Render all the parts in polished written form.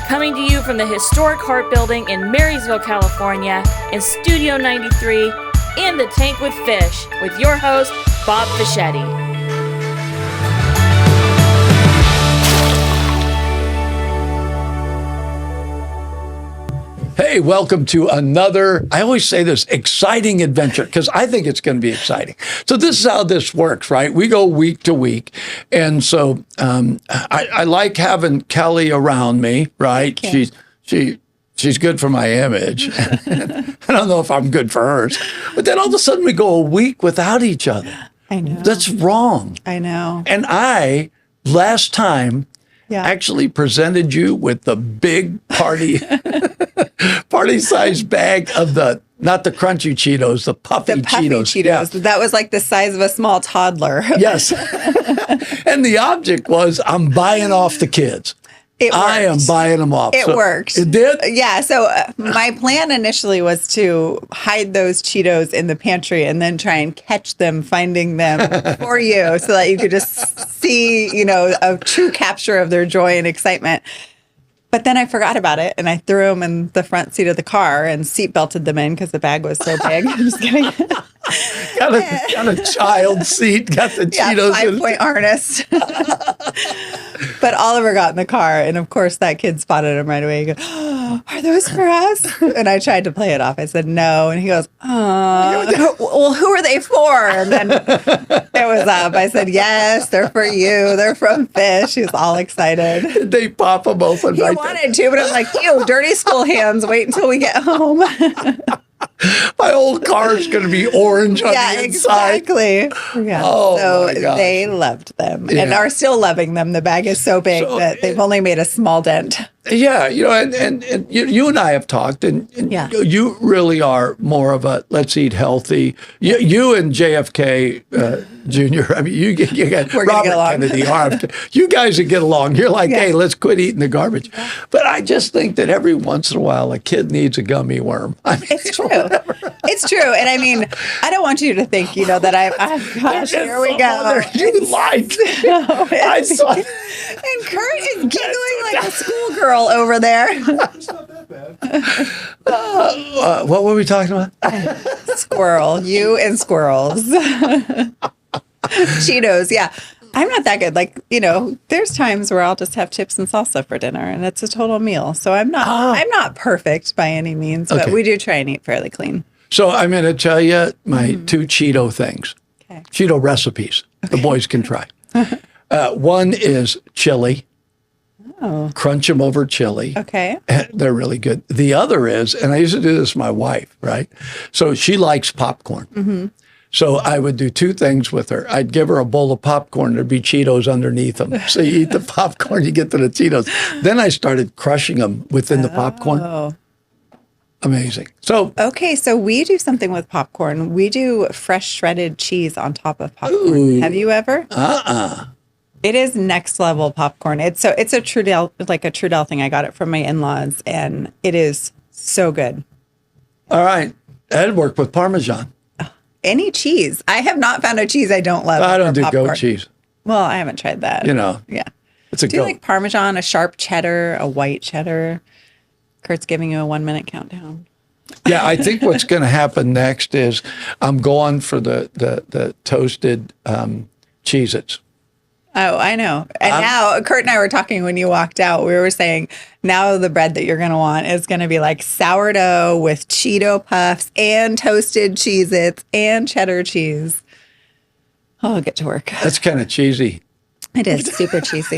Coming to you from the historic Hart Building in Marysville, California, in Studio 93, In the Tank with Fish, with your host, Bob Fischetti. Hey, welcome to another, I always say this, exciting adventure, because I think it's going to be exciting. So this is how this works, right? We go week to week. And so I like having Kelly around me, right? She's good for my image. I don't know if I'm good for hers. But then all of a sudden we go a week without each other. I know. That's wrong. I know. And last time, actually presented you with the big party-sized bag of not the crunchy Cheetos, the puffy Cheetos. Yeah. That was like the size of a small toddler. Yes. And the object was, I'm buying off the kids. I am buying them off. It worked. It did? Yeah. So my plan initially was to hide those Cheetos in the pantry and then try and catch them, finding them for you so that you could just see, a true capture of their joy and excitement. But then I forgot about it and I threw them in the front seat of the car and seat belted them in because the bag was so big. I'm just kidding. got a child seat, got the Cheetos. 5-point harness. But Oliver got in the car, and of course that kid spotted him right away. He goes, "Oh, are those for us?" And I tried to play it off. I said, "No." And he goes, "Oh, well, who are they for?" And then it was up. I said, "Yes, they're for you. They're from Fish." He was all excited. Did they pop them open? He wanted to, but I'm like, "Ew, dirty school hands. Wait until we get home." My whole car is going to be orange on the inside. Exactly. Yeah. Oh, so my gosh. they loved them and are still loving them. The bag is so big that they've only made a small dent. Yeah, and you and I have talked, and you really are more of a let's eat healthy. You and JFK Jr. I mean, you got Robert Kennedy, RFK. You guys that get along. You're like, hey, let's quit eating the garbage. But I just think that every once in a while, a kid needs a gummy worm. I mean, it's true. It's true. And I mean, I don't want you to think, that gosh, here we go. You lied. I saw it. And Kurt is giggling like a schoolgirl over there. It's not that bad. What were we talking about? Squirrel. You and squirrels. Cheetos. Yeah. I'm not that good. Like, there's times where I'll just have chips and salsa for dinner and it's a total meal. So I'm not perfect by any means, but we do try and eat fairly clean. So I'm going to tell you my two Cheeto things. Okay. Cheeto recipes. The boys can try. One is chili. Oh. Crunch them over chili. Okay. They're really good. The other is, and I used to do this with my wife, right? So she likes popcorn. Mm-hmm. So I would do two things with her. I'd give her a bowl of popcorn. There'd be Cheetos underneath them. So you eat the popcorn, you get to the Cheetos. Then I started crushing them within the popcorn. Amazing. So we do something with popcorn. We do fresh shredded cheese on top of popcorn. Ooh. Have you ever? It is next level popcorn. It's a Trudel, like a Trudel thing. I got it from my in-laws, and it is so good. All right, that'd work with Parmesan. Any cheese. I have not found a cheese I don't love. I don't do popcorn. goat cheese. Well, I haven't tried that. Yeah, it's a do goat. You like Parmesan, a sharp cheddar, a white cheddar? Kurt's giving you a 1-minute countdown. Yeah, I think what's going to happen next is I'm going for the toasted Cheez-Its. Oh, I know. And now Kurt and I were talking when you walked out. We were saying now the bread that you're going to want is going to be like sourdough with Cheeto puffs and toasted Cheez-Its and cheddar cheese. Oh, I'll get to work. That's kind of cheesy. It is super cheesy.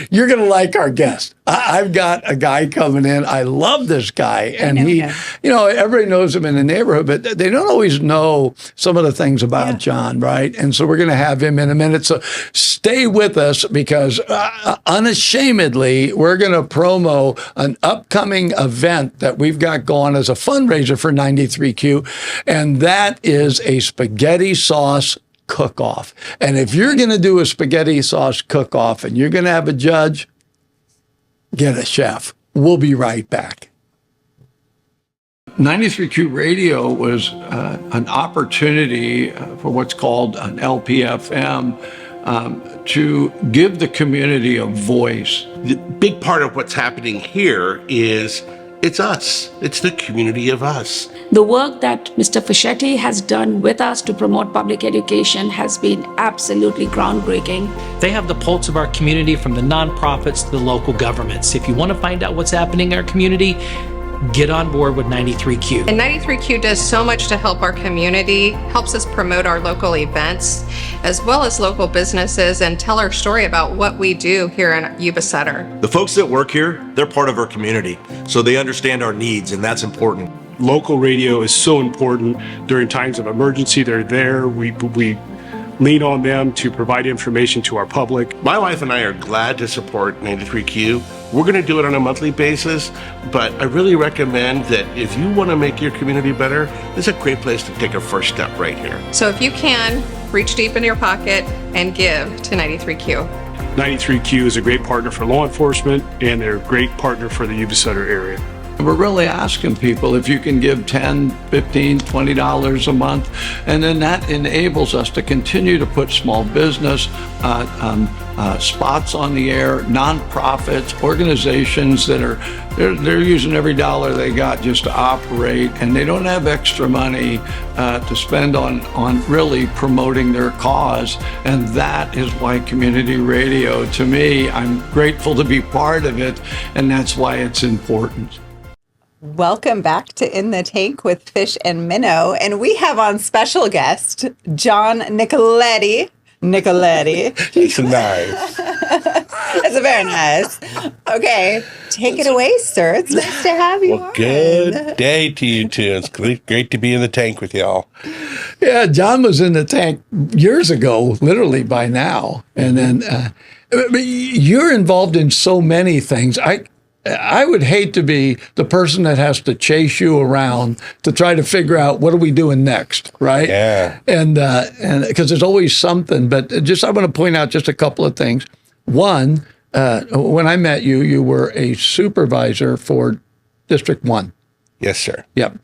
You're going to like our guest. I've got a guy coming in. I love this guy. And everybody knows him in the neighborhood, but they don't always know some of the things about John, right? And so we're going to have him in a minute. So stay with us because unashamedly, we're going to promo an upcoming event that we've got going as a fundraiser for 93Q. And that is a spaghetti sauce cook-off. And if you're going to do a spaghetti sauce cook-off and you're going to have a judge, get a chef. We'll be right back. 93Q Radio was an opportunity for what's called an LPFM to give the community a voice. The big part of what's happening here is it's us. It's the community of us. The work that Mr. Fischetti has done with us to promote public education has been absolutely groundbreaking. They have the pulse of our community, from the nonprofits to the local governments. If you want to find out what's happening in our community, get on board with 93Q. And 93Q does so much to help our community, helps us promote our local events, as well as local businesses, and tell our story about what we do here in Yuba Sutter. The folks that work here, they're part of our community, so they understand our needs, and that's important. Local radio is so important during times of emergency. They're there. We lean on them to provide information to our public. My wife and I are glad to support 93Q. We're going to do it on a monthly basis, but I really recommend that if you want to make your community better, this is a great place to take a first step right here. So if you can, reach deep into your pocket and give to 93Q. 93Q is a great partner for law enforcement, and they're a great partner for the Yuba Sutter area. We're really asking people if you can give $10, $15, $20 a month, and then that enables us to continue to put small business spots on the air, nonprofits, organizations that are they're using every dollar they got just to operate, and they don't have extra money to spend on really promoting their cause. And that is why community radio, to me, I'm grateful to be part of it, and that's why it's important. Welcome back to In the Tank with Fish and Minnow. And we have on special guest, John Nicoletti. It's nice. That's very nice. Okay, take it away, sir. It's nice to have you on. Good day to you two. It's great to be in the tank with y'all. Yeah, John was in the tank years ago, literally by now. And then you're involved in so many things. I would hate to be the person that has to chase you around to try to figure out what are we doing next, right? Yeah. And because there's always something. But I want to point out just a couple of things. One, when I met you, you were a supervisor for District 1. Yes, sir. Yep.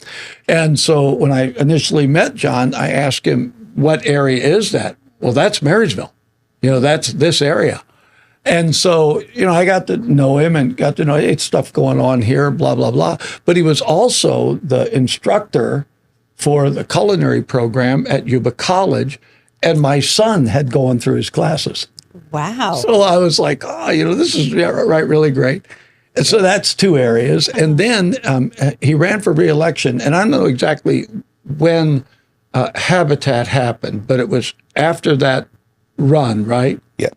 And so when I initially met John, I asked him, what area is that? Well, that's Marysville. That's this area. And so, I got to know him and got to know it's stuff going on here, blah, blah, blah. But he was also the instructor for the culinary program at Yuba College. And my son had gone through his classes. Wow. So I was like, this is really great. And so that's two areas. And then he ran for re-election. And I don't know exactly when Habitat happened, but it was after that run, right? Yeah.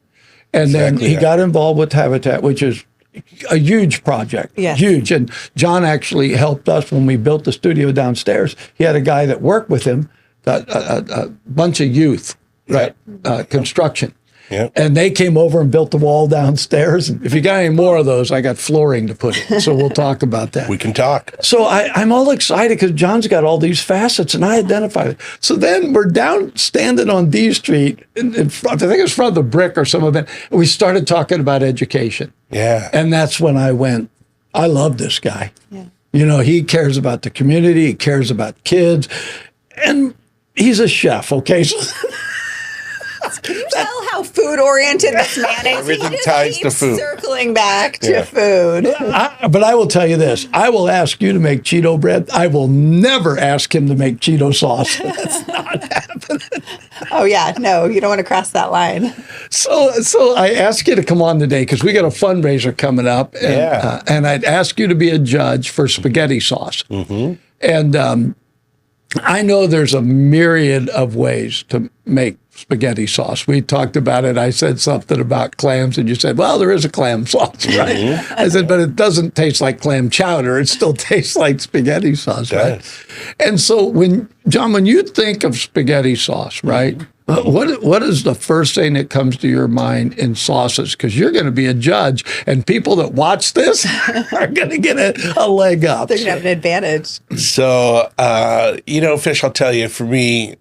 And then he got involved with Habitat, which is a huge project, huge. And John actually helped us when we built the studio downstairs. He had a guy that worked with him, a bunch of youth, right? Construction. Yep. And they came over and built the wall downstairs. And if you got any more of those, I got flooring to put in. So we'll talk about that. We can talk. So I'm all excited because John's got all these facets and I identified it. So then we're down standing on D Street in front, I think it was in front of the Brick or some event. And we started talking about education. Yeah. And that's when I went, I love this guy. Yeah. He cares about the community. He cares about kids. And he's a chef, okay? So can you tell how food-oriented this man is? Everything he just ties to keeps food. Circling back to food. But I will tell you this. I will ask you to make Cheeto bread. I will never ask him to make Cheeto sauce. That's not happening. Oh, yeah. No, you don't want to cross that line. So I ask you to come on today because we got a fundraiser coming up. And, and I'd ask you to be a judge for spaghetti sauce. Mm-hmm. And I know there's a myriad of ways to make spaghetti sauce. We talked about it. I said something about clams, and you said, well, there is a clam sauce, right? Mm-hmm. I said, but it doesn't taste like clam chowder. It still tastes like spaghetti sauce, right? And so John, when you think of spaghetti sauce, right, what is the first thing that comes to your mind in sauces? Because you're going to be a judge, and people that watch this are going to get a leg up. They're going to have an advantage. So, Fish, I'll tell you, for me,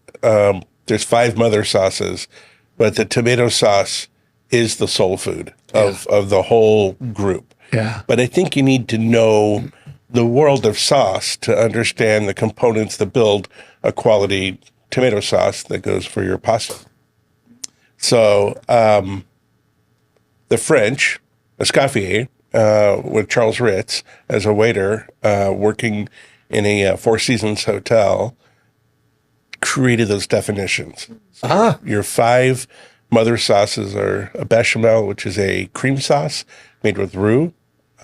there's 5 mother sauces, but the tomato sauce is the soul food of the whole group. Yeah. But I think you need to know the world of sauce to understand the components that build a quality tomato sauce that goes for your pasta. So the French, Escoffier, with Charles Ritz as a waiter, working in a Four Seasons hotel, created those definitions. So your 5 mother sauces are a bechamel, which is a cream sauce made with roux,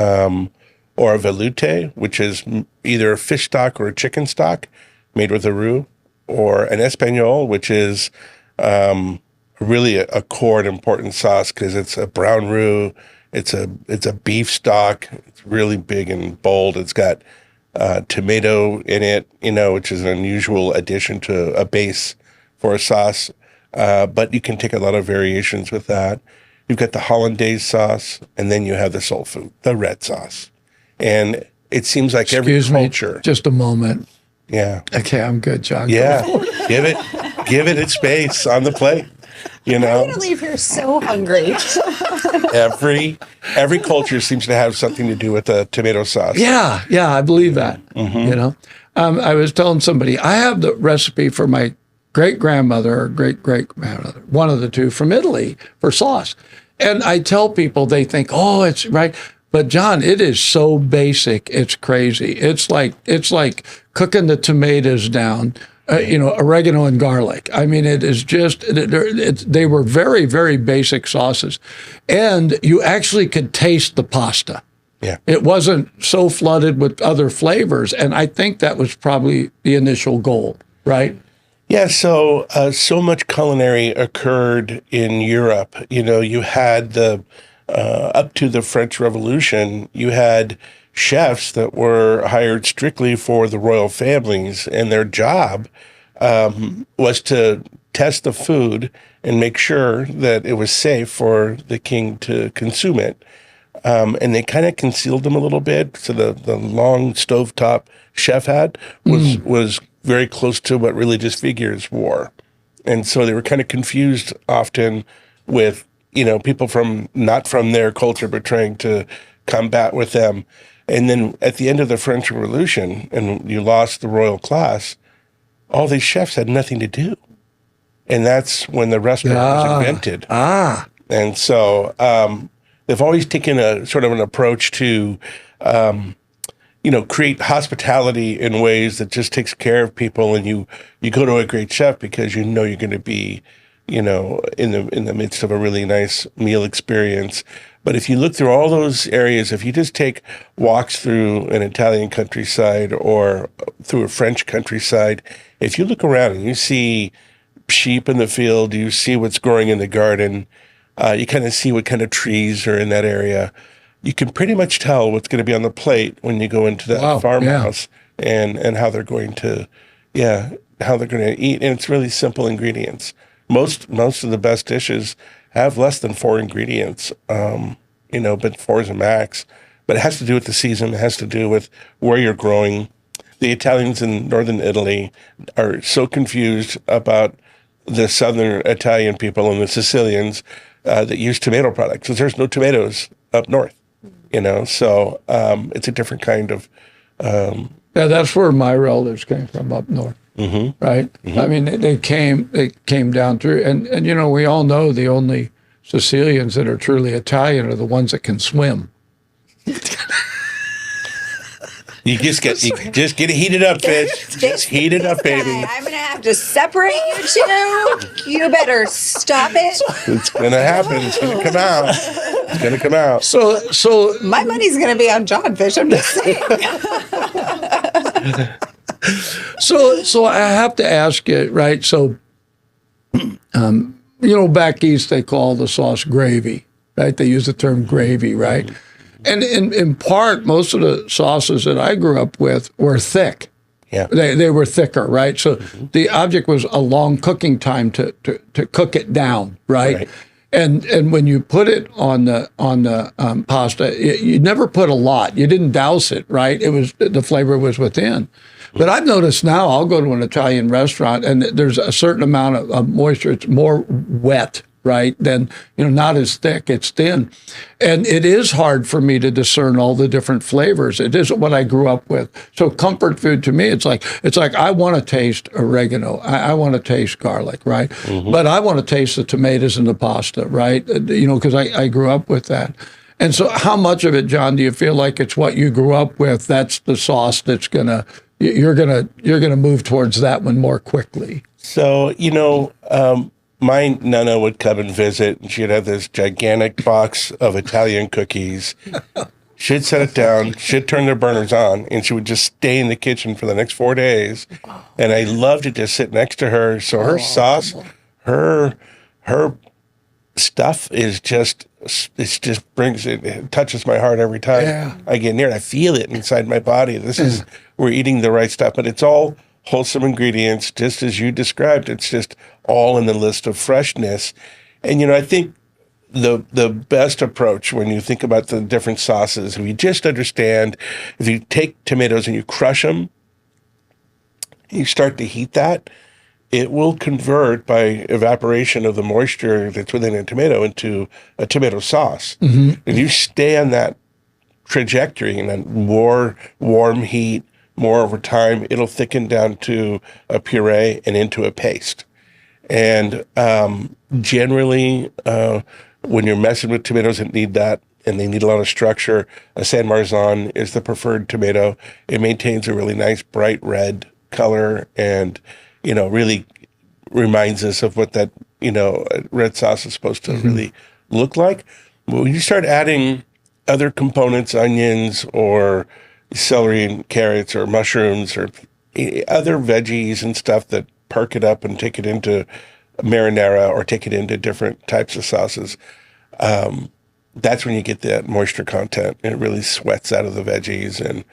or a velouté, which is either a fish stock or a chicken stock made with a roux, or an espagnole, which is really a core and important sauce because it's a brown roux. It's a beef stock. It's really big and bold. It's got tomato in it, which is an unusual addition to a base for a sauce. But you can take a lot of variations with that. You've got the hollandaise sauce, and then you have the soul food, the red sauce. And it seems like every culture. Just a moment. Yeah. Okay, I'm good, John. Yeah. give it its space on the plate. I'm going to leave here so hungry. Every culture seems to have something to do with the tomato sauce. Yeah, I believe that. I was telling somebody, I have the recipe for my great-grandmother or great-great-grandmother, one of the two, from Italy for sauce. And I tell people, they think, oh, it's right. But John, it is so basic, it's crazy. It's like cooking the tomatoes down, oregano and garlic. I mean, it is just, they were very, very basic sauces. And you actually could taste the pasta. Yeah. It wasn't so flooded with other flavors. And I think that was probably the initial goal, right? Yeah, so much culinary occurred in Europe. You had up to the French Revolution, you had chefs that were hired strictly for the royal families, and their job was to test the food and make sure that it was safe for the king to consume it. And they kind of concealed them a little bit. So the long stovetop chef hat was very close to what religious figures wore. And so they were kind of confused often with, people not from their culture, but trying to combat with them. And then at the end of the French Revolution, and you lost the royal class, all these chefs had nothing to do. And that's when the restaurant was invented. And so they've always taken a sort of an approach to, create hospitality in ways that just takes care of people. And you go to a great chef because you're going to be, in the midst of a really nice meal experience. But if you look through all those areas, if you just take walks through an Italian countryside or through a French countryside, if you look around and you see sheep in the field, you see what's growing in the garden, you kind of see what kind of trees are in that area, you can pretty much tell what's going to be on the plate when you go into that farmhouse and how they're going to, how they're going to eat. And it's really simple ingredients. Most of the best dishes have less than 4 ingredients, but 4 is a max. But it has to do with the season. It has to do with where you're growing. The Italians in northern Italy are so confused about the southern Italian people and the Sicilians that use tomato products because there's no tomatoes up north, So it's a different kind of. That's where my relatives came from, up north. Right? I mean, they came down through, and we all know the only Sicilians that are truly Italian are the ones that can swim. You just get it heated up, fish. Just heat it up, baby. I'm gonna have to separate you two. You better stop it. It's gonna happen. It's gonna come out. It's gonna come out. So my money's gonna be on John Fish. I'm just saying. So I have to ask you, right? So, back east they call the sauce gravy, right? They use the term gravy, right? And in part, most of the sauces that I grew up with were thick. Yeah, they were thicker, right? So the object was a long cooking time to cook it down, right? And when you put it on the pasta, you never put a lot. You didn't douse it, right? It was the flavor was within. But I've noticed now, I'll go to an Italian restaurant and there's a certain amount of moisture. It's more wet, right? Then, not as thick, it's thin. And it is hard for me to discern all the different flavors. It isn't what I grew up with. So comfort food to me, it's like I want to taste oregano. I want to taste garlic, right? But I want to taste the tomatoes and the pasta, right? Because I grew up with that. And so how much of it, John, do you feel like it's what you grew up with? That's the sauce that's you're gonna move towards that one more quickly. So, my Nana would come and visit, and she'd have this gigantic box of Italian cookies. She'd set it down, she'd turn the burners on, and she would just stay in the kitchen for the next 4 days. And I loved to just sit next to her. So her sauce, her stuff is just, it touches my heart every time I get near it. I feel it inside my body. We're eating the right stuff, but it's all wholesome ingredients, just as you described. It's just all in the list of freshness. And, I think the best approach when you think about the different sauces, if you just understand, if you take tomatoes and you crush them, you start to heat that, it will convert by evaporation of the moisture that's within a tomato into a tomato sauce. If you stay on that trajectory and that warm heat more over time, it'll thicken down to a puree and into a paste. And generally, when you're messing with tomatoes that need that, and they need a lot of structure, a San Marzan is the preferred tomato. It maintains a really nice bright red color and really reminds us of what that, red sauce is supposed to really look like. When you start adding other components, onions or celery and carrots or mushrooms or other veggies and stuff that perk it up and take it into marinara or take it into different types of sauces, that's when you get that moisture content. It really sweats out of the veggies, and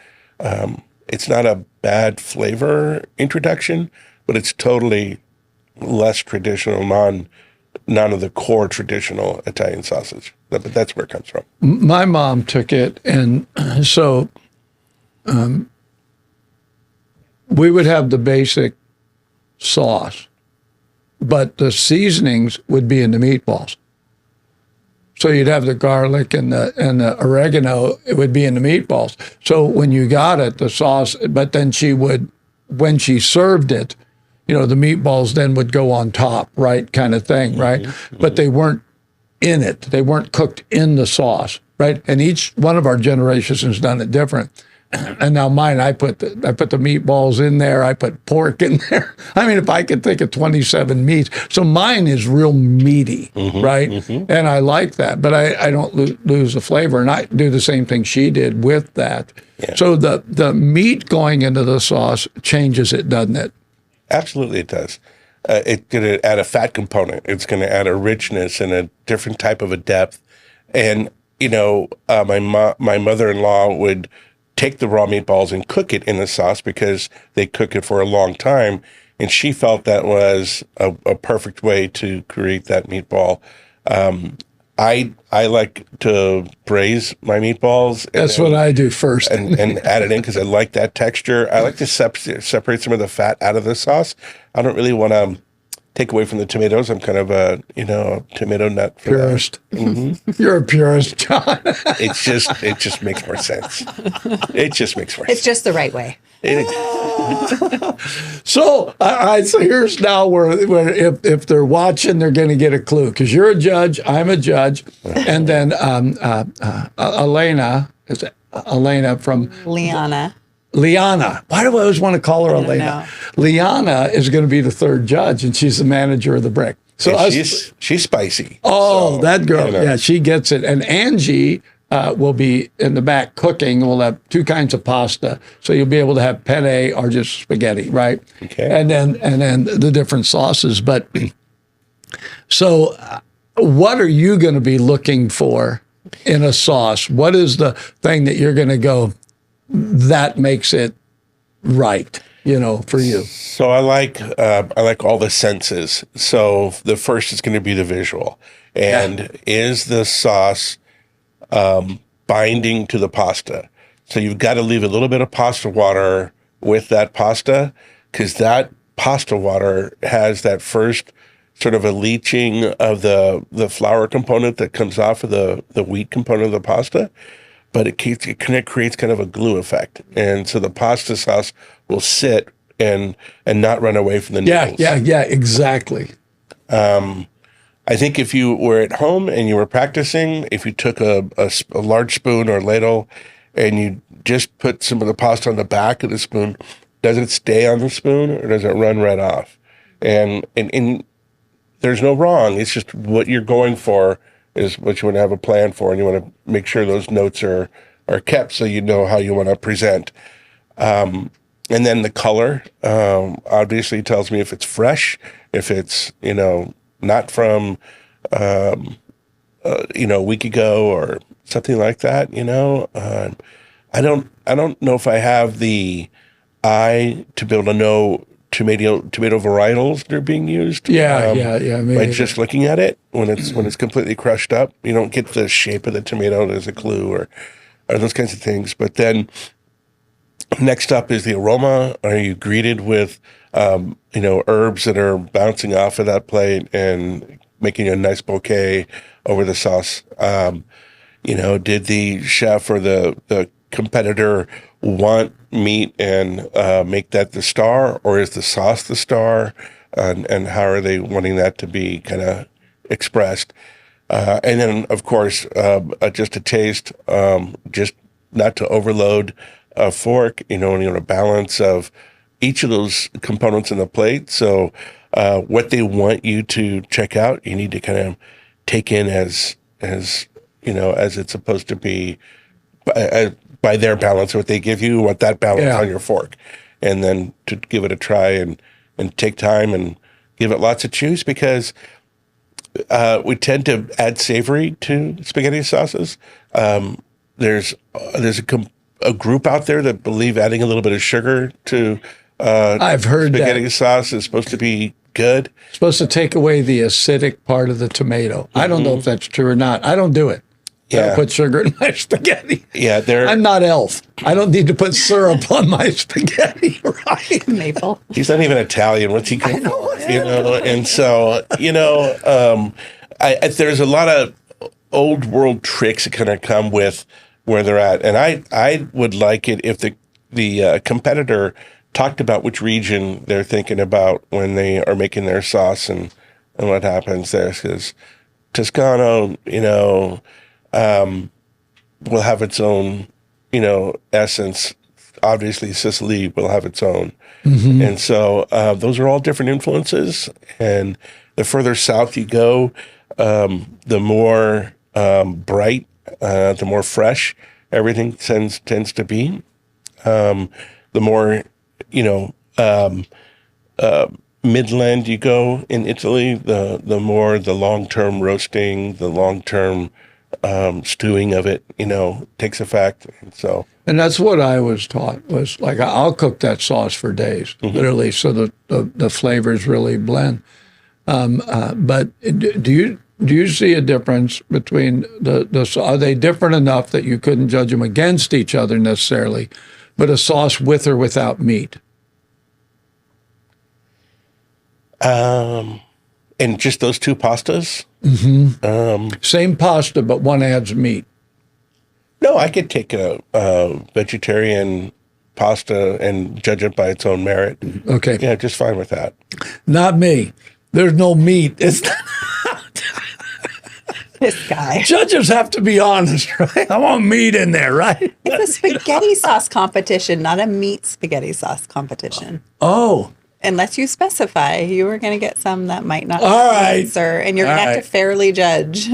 it's not a bad flavor introduction, but it's totally less traditional, none of the core traditional Italian sausage. But that's where it comes from. My mom took it, and so we would have the basic sauce, but the seasonings would be in the meatballs. So you'd have the garlic and the oregano, it would be in the meatballs. So when you got it, the sauce, but then when she served it, the meatballs then would go on top, right, kind of thing, right? But they weren't in it. They weren't cooked in the sauce, right? And each one of our generations has done it different. And now mine, I put the meatballs in there. I put pork in there. I mean, if I could think of 27 meats. So mine is real meaty, right? And I like that, but I don't lose the flavor. And I do the same thing she did with that. Yeah. So the meat going into the sauce changes it, doesn't it? Absolutely, it does. It's going to add a fat component. It's going to add a richness and a different type of a depth. And, my mother-in-law would take the raw meatballs and cook it in the sauce because they cook it for a long time. And she felt that was a perfect way to create that meatball. I like to braise my meatballs. That's what I do first. and add it in because I like that texture. I like to separate some of the fat out of the sauce. I don't really want to take away from the tomatoes. I'm kind of a tomato nut for purist. You're a purist, John. It just makes more sense. It just makes more sense. It's just the right way. So here's now where if they're watching, they're going to get a clue because you're a judge, I'm a judge, and then Elena from Liana. Why do I always want to call her Elena? Liana is going to be the third judge, and she's the manager of the brick. So she's spicy. Oh, so, that girl, yeah, she gets it. And Angie will be in the back cooking. We'll have two kinds of pasta, so you'll be able to have penne or just spaghetti, right? Okay. And then the different sauces. But so, what are you going to be looking for in a sauce? What is the thing that you're going to go? That makes it right, for you. So I like all the senses. So the first is going to be the visual, and is the sauce binding to the pasta? So you've got to leave a little bit of pasta water with that pasta because that pasta water has that first sort of a leaching of the flour component that comes off of the wheat component of the pasta, but it kind of creates kind of a glue effect. And so the pasta sauce will sit and not run away from the noodles. Yeah, exactly. I think if you were at home and you were practicing, if you took a large spoon or ladle and you just put some of the pasta on the back of the spoon, does it stay on the spoon or does it run right off? And there's no wrong. It's just what you're going for is what you want to have a plan for, and you want to make sure those notes are kept so you know how you want to present. And then the color obviously tells me if it's fresh, if it's, not from, a week ago or something like that, I don't know if I have the eye to be able to know tomato varietals that are being used. Yeah. By just looking at it when it's completely crushed up, you don't get the shape of the tomato as a clue or those kinds of things. But then next up is the aroma. Are you greeted with herbs that are bouncing off of that plate and making a nice bouquet over the sauce? Did the chef or the competitor want meat and make that the star, or is the sauce the star? And how are they wanting that to be kind of expressed? And then, of course, just a taste, just not to overload a fork, a balance of each of those components in the plate. So what they want you to check out, you need to kind of take in as it's supposed to be by their balance. What they give you, want that balance on your fork. And then to give it a try and take time and give it lots of juice, because we tend to add savory to spaghetti sauces. There's a group out there that believe adding a little bit of sugar to I've heard spaghetti sauce is supposed to be good. It's supposed to take away the acidic part of the tomato. Mm-hmm. I don't know if that's true or not. I don't do it. I don't put sugar in my spaghetti. Yeah, I'm not Elf. I don't need to put syrup on my spaghetti, right? Maple. He's not even Italian. What's he going for? And so, there's a lot of old world tricks that kind of come with where they're at. And I would like it if the competitor talked about which region they're thinking about when they are making their sauce and what happens there. Because Toscano, will have its own, essence. Obviously, Sicily will have its own. Mm-hmm. And so those are all different influences. And the further south you go, the more bright, the more fresh everything tends to be. The more, midland you go in Italy, the more the long-term roasting, the long-term stewing of it, takes effect. And that's what I was taught, was like, I'll cook that sauce for days, literally, so that the flavors really blend. But do you see a difference between are they different enough that you couldn't judge them against each other necessarily, but a sauce with or without meat? And just those two pastas? Mm-hmm. Same pasta, but one adds meat. No, I could take a vegetarian pasta and judge it by its own merit. Okay. Yeah, just fine with that. Not me. There's no meat. It's This guy. Judges have to be honest, right? I want meat in there, right? It's a spaghetti sauce competition, not a meat spaghetti sauce competition. Oh. Unless you specify, you are going to get some that might not answer, and you're going to have to fairly judge.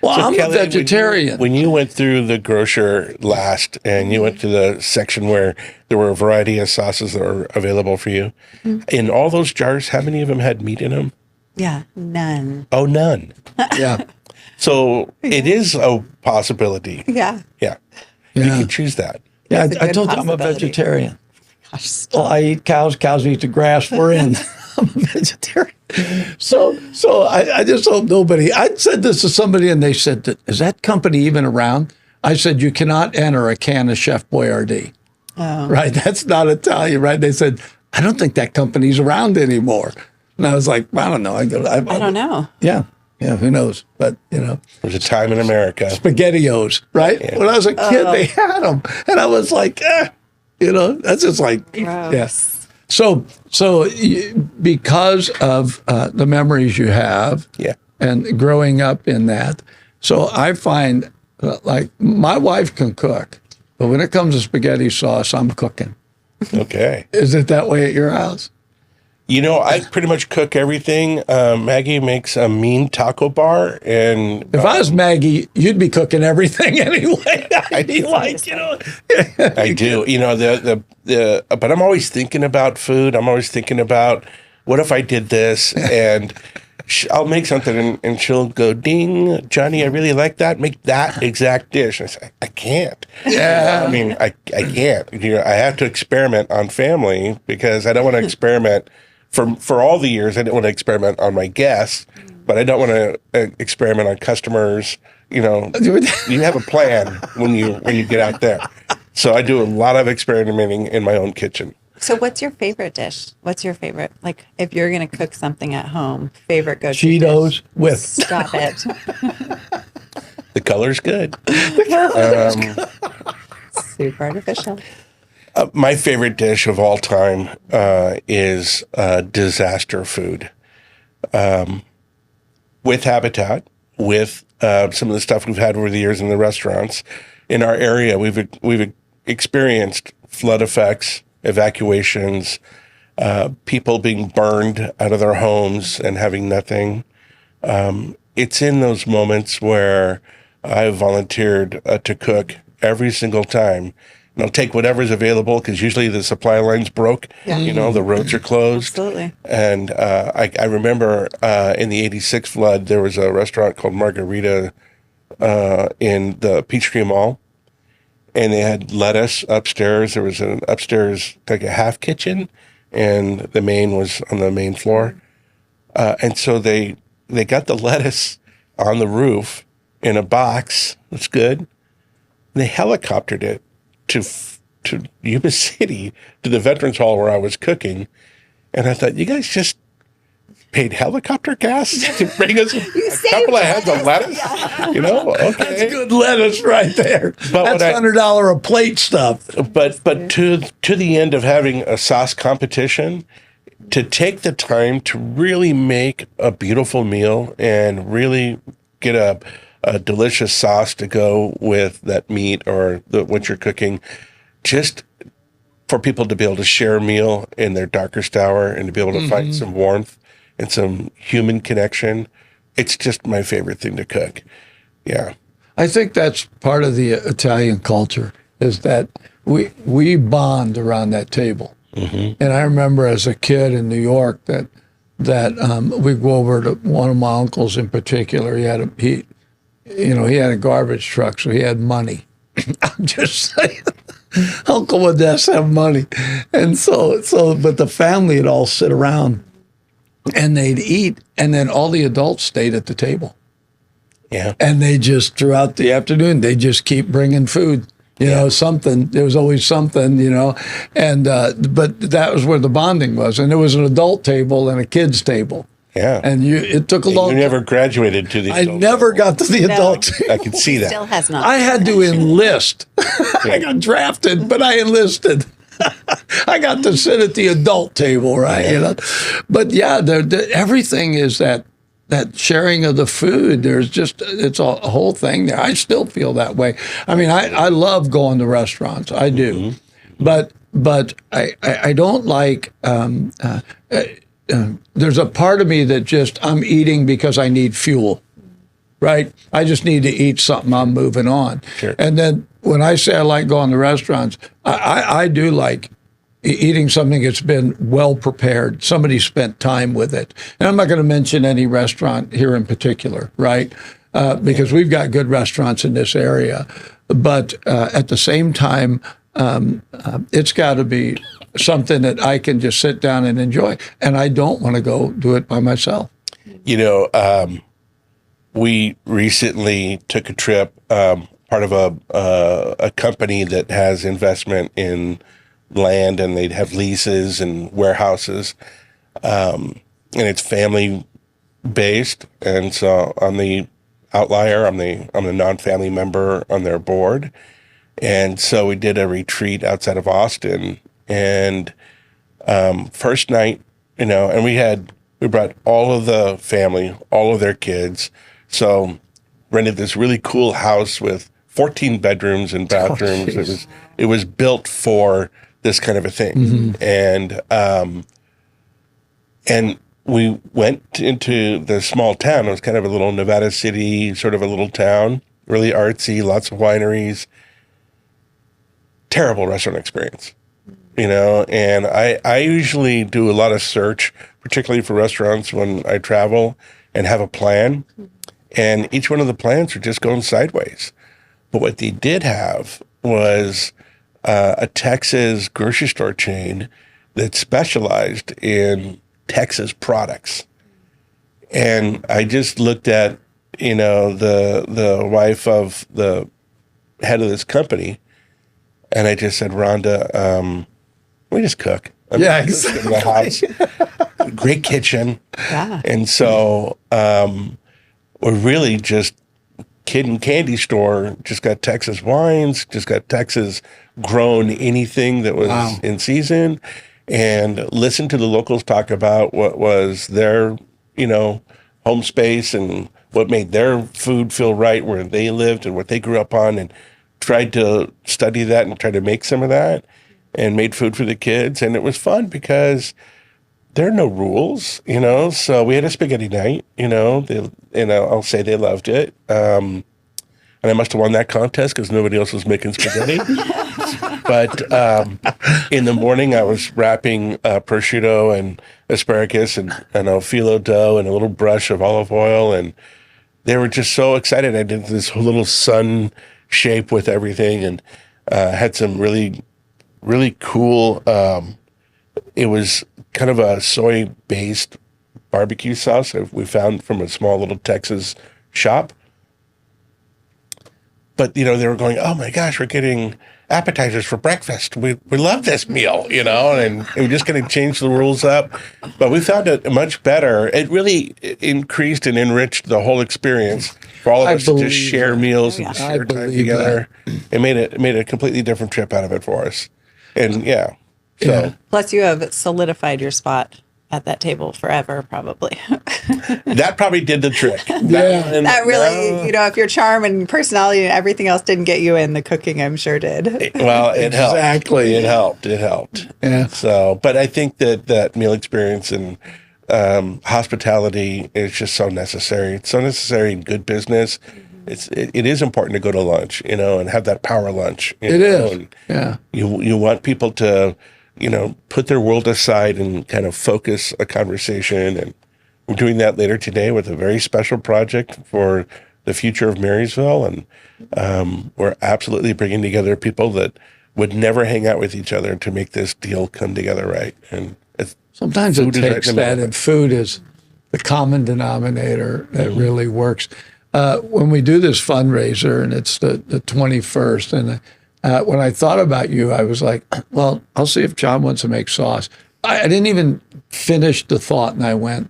Well, So I'm Kelly, a vegetarian. When you went through the grocer last and you went to the section where there were a variety of sauces that were available for you, in all those jars, how many of them had meat in them? Yeah, none. Oh, none. Yeah. So it is a possibility. Yeah. Yeah. You can choose that. Yeah, It's a I good told you I'm a possibility. vegetarian. Gosh, Well, I eat cows. Cows eat the grass we're in. I'm a vegetarian. So I just hope nobody. I said this to somebody, and they said, "Is that company even around?" I said, "You cannot enter a can of Chef Boyardee." Oh. Right? That's not Italian, right? They said, "I don't think that company's around anymore." And I was like, I don't know. I don't know. Yeah. Yeah, who knows? But, There's a time in America. SpaghettiOs, right? Yeah. When I was a kid, they had them. And I was like, that's just like, Gross. So because of the memories you have and growing up in that, so I find like my wife can cook, but when it comes to spaghetti sauce, I'm cooking. Okay. Is it that way at your house? I pretty much cook everything. Maggie makes a mean taco bar, and if I was Maggie, you'd be cooking everything anyway. I'd be like, I do. But I'm always thinking about food. I'm always thinking about what if I did this, and I'll make something, and she'll go, "Ding, Johnny, I really like that. Make that exact dish." And I say, I can't. Yeah. I mean, I can't. I have to experiment on family because I don't want to experiment. For all the years, I didn't want to experiment on my guests, but I don't want to experiment on customers. You have a plan when you get out there. So I do a lot of experimenting in my own kitchen. So what's your favorite dish? What's your favorite? Like, if you're going to cook something at home, favorite go-to Cheetos dish? with. Stop it. The color's good. Super artificial. My favorite dish of all time is disaster food. With Habitat, with some of the stuff we've had over the years in the restaurants, in our area, we've experienced flood effects, evacuations, people being burned out of their homes and having nothing. It's in those moments where I've volunteered to cook every single time. And I'll take whatever's available because usually the supply line's broke. Yeah. The roads are closed. Absolutely. And I remember in the 86 flood, there was a restaurant called Margarita in the Peachtree Mall. And they had lettuce upstairs. There was an upstairs, like a half kitchen, and the main was on the main floor. And so they got the lettuce on the roof in a box. That's good. They helicoptered it to Yuba City, to the Veterans Hall where I was cooking. And I thought, you guys just paid helicopter gas to bring us a couple of heads of lettuce? Okay. That's good lettuce right there. But that's $100 a plate stuff. But to the end of having a sauce competition, to take the time to really make a beautiful meal and really get a delicious sauce to go with that meat or what you're cooking, just for people to be able to share a meal in their darkest hour and to be able to find some warmth and some human connection. It's just my favorite thing to cook. Yeah. I think that's part of the Italian culture, is that we bond around that table. Mm-hmm. And I remember as a kid in New York that we'd go over to one of my uncles in particular. He had a garbage truck, so he had money. I'm just saying, Uncle would just have money. And but the family would all sit around and they'd eat, and then all the adults stayed at the table. Yeah. And they just, throughout the afternoon, they just keep bringing food. Something. There was always something, and but that was where the bonding was. And there was an adult table and a kids table. Yeah. And it took a long time. You never graduated to the adult I never table. got to the adult table. I can see that. Still has not. I had to enlist. I got drafted, but I enlisted. I got to sit at the adult table, right? But yeah, everything is that sharing of the food. It's a whole thing there. I still feel that way. I mean, I love going to restaurants. I do, but I don't like. There's a part of me that I'm eating because I need fuel, right? I just need to eat something. I'm moving on. Sure. And then when I say I like going to restaurants, I do like eating something that's been well prepared. Somebody spent time with it. And I'm not going to mention any restaurant here in particular, right? Because we've got good restaurants in this area. But at the same time, it's got to be something that I can just sit down and enjoy. And I don't want to go do it by myself. We recently took a trip, part of a company that has investment in land, and they'd have leases and warehouses. And it's family based. And so I'm the outlier. I'm the non-family member on their board. And so we did a retreat outside of Austin, and first night, and we brought all of the family, all of their kids. So rented this really cool house with 14 bedrooms and bathrooms. It was built for this kind of a thing. And we went into the small town. It was kind of a little Nevada City, sort of a little town, really artsy, lots of wineries. Terrible restaurant experience, and I usually do a lot of search, particularly for restaurants when I travel, and have a plan. And each one of the plans are just going sideways. But what they did have was a Texas grocery store chain that specialized in Texas products. And I just looked at, the wife of the head of this company, and I just said, Rhonda, we just cook. Exactly. In the house. Great kitchen. Yeah. And so we're really just kid and candy store, just got Texas wines, just got Texas grown anything that was in season, and listen to the locals talk about what was their, home space and what made their food feel right where they lived and what they grew up on, and tried to study that and try to make some of that, and made food for the kids. And it was fun because there are no rules, so we had a spaghetti night, I'll say they loved it. And I must have won that contest because nobody else was making spaghetti. But in the morning, I was wrapping prosciutto and asparagus and a phyllo dough and a little brush of olive oil. And they were just so excited. I did this little sun shape with everything, and had some really, really cool, it was kind of a soy-based barbecue sauce that we found from a small little Texas shop. But, they were going, oh my gosh, we're getting appetizers for breakfast. We love this meal, and we're just going to change the rules up. But we found it much better. It really increased and enriched the whole experience for all of us to just share meals and share time together. It made a completely different trip out of it for us. And Plus you have solidified your spot at that table forever, probably. That probably did the trick. That really, if your charm and personality and everything else didn't get you in, the cooking, I'm sure did. It helped. Exactly. It helped. Yeah. So, but I think that meal experience and hospitality is just so necessary. It's so necessary in good business. It is important to go to lunch, and have that power lunch. It is. Yeah. You want people to, put their world aside and kind of focus a conversation. And we're doing that later today with a very special project for the future of Marysville. And we're absolutely bringing together people that would never hang out with each other to make this deal come together right. And sometimes it takes that, and food is the common denominator that really works. When we do this fundraiser, and it's the 21st, and when I thought about you, I was like, well, I'll see if John wants to make sauce. I didn't even finish the thought, and I went,